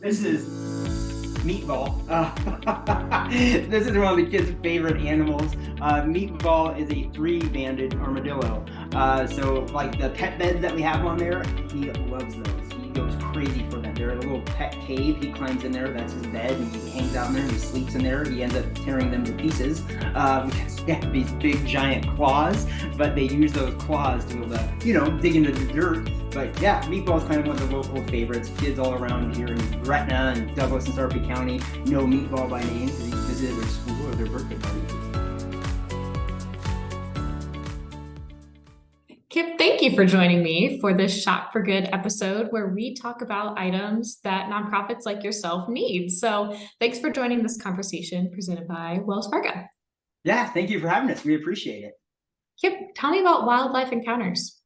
This is Meatball. This is one of the kids' favorite animals. Meatball is a three-banded armadillo. So like the pet beds that we have on there, he loves those. He goes crazy for them. They're a little pet cave. He climbs in there. That's his bed, and he hangs out in there. And he sleeps in there. He ends up tearing them to pieces because they have these big giant claws. But they use those claws to, dig into the dirt. But yeah, Meatball is kind of one of the local favorites. Kids all around here in Gretna and Douglas and Sarpy County know Meatball by name because he's visited their school or their birthday party. Kip, thank you for joining me for this Shop for Good episode where we talk about items that nonprofits like yourself need. So thanks for joining this conversation presented by Wells Fargo. Yeah, thank you for having us. We appreciate it. Kip, tell me about Wildlife Encounters.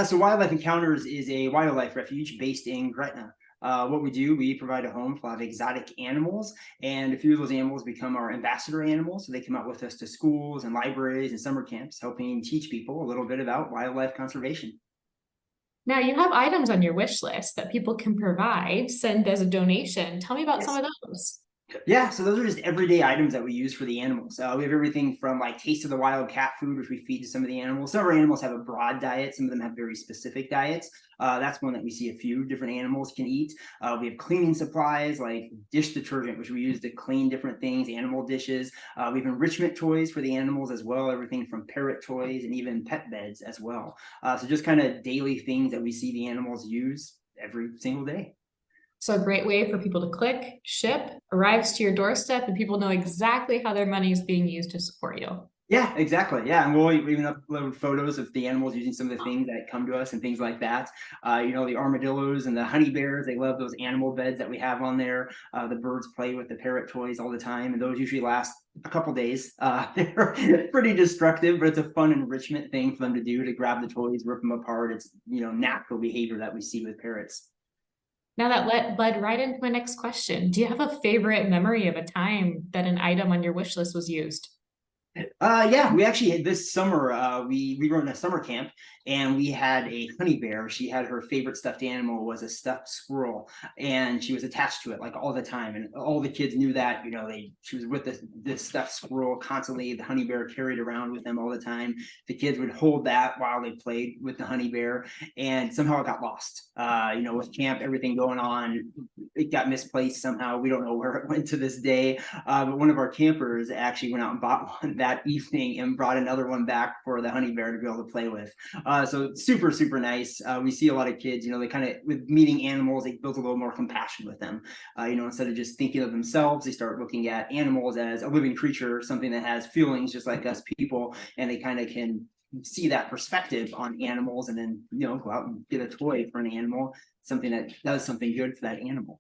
So Wildlife Encounters is a wildlife refuge based in Gretna. What we do, we provide a home for a lot of exotic animals, and a few of those animals become our ambassador animals. So they come out with us to schools and libraries and summer camps, helping teach people a little bit about wildlife conservation. Now you have items on your wish list that people can send as a donation. Tell me about some of those. Yeah, so those are just everyday items that we use for the animals. We have everything from like Taste of the Wild cat food, which we feed to some of the animals. Some of our animals have a broad diet. Some of them have very specific diets. That's one that we see a few different animals can eat. We have cleaning supplies like dish detergent, which we use to clean different things, animal dishes. We have enrichment toys for the animals as well, everything from parrot toys and even pet beds as well. So just kind of daily things that we see the animals use every single day. So a great way for people to click, ship, arrives to your doorstep, and people know exactly how their money is being used to support you. Yeah, exactly. Yeah, and we'll even upload photos of the animals using some of the things that come to us and things like that. The armadillos and the honey bears, they love those animal beds that we have on there. The birds play with the parrot toys all the time, and those usually last a couple days. They're pretty destructive, but it's a fun enrichment thing for them to do, to grab the toys, rip them apart. It's, natural behavior that we see with parrots. Now that led right into my next question. Do you have a favorite memory of a time that an item on your wish list was used? Yeah, we actually had this summer, we were in a summer camp and we had a honey bear. She had her favorite stuffed animal was a stuffed squirrel, and she was attached to it like all the time. And all the kids knew that, she was with this stuffed squirrel constantly. The honey bear carried around with them all the time. The kids would hold that while they played with the honey bear, and somehow it got lost. With camp, everything going on, it got misplaced somehow. We don't know where it went to this day. But one of our campers actually went out and bought one that evening and brought another one back for the honey bear to be able to play with. So super, super nice. We see a lot of kids, they kind of, with meeting animals, they build a little more compassion with them. Instead of just thinking of themselves, they start looking at animals as a living creature, something that has feelings just like us people, and they kind of can see that perspective on animals, and then go out and get a toy for an animal, something that does something good for that animal.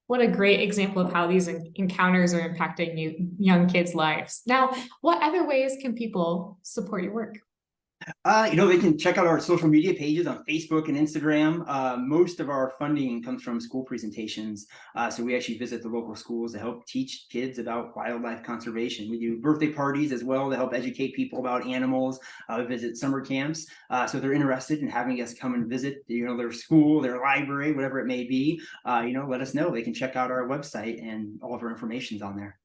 What a great example of how these encounters are impacting young kids' lives. Now, what other ways can people support your work? They can check out our social media pages on Facebook and Instagram. Most of our funding comes from school presentations. So we actually visit the local schools to help teach kids about wildlife conservation. We do birthday parties as well to help educate people about animals. We visit summer camps. So if they're interested in having us come and visit, their school, their library, whatever it may be, let us know. They can check out our website, and all of our information's on there.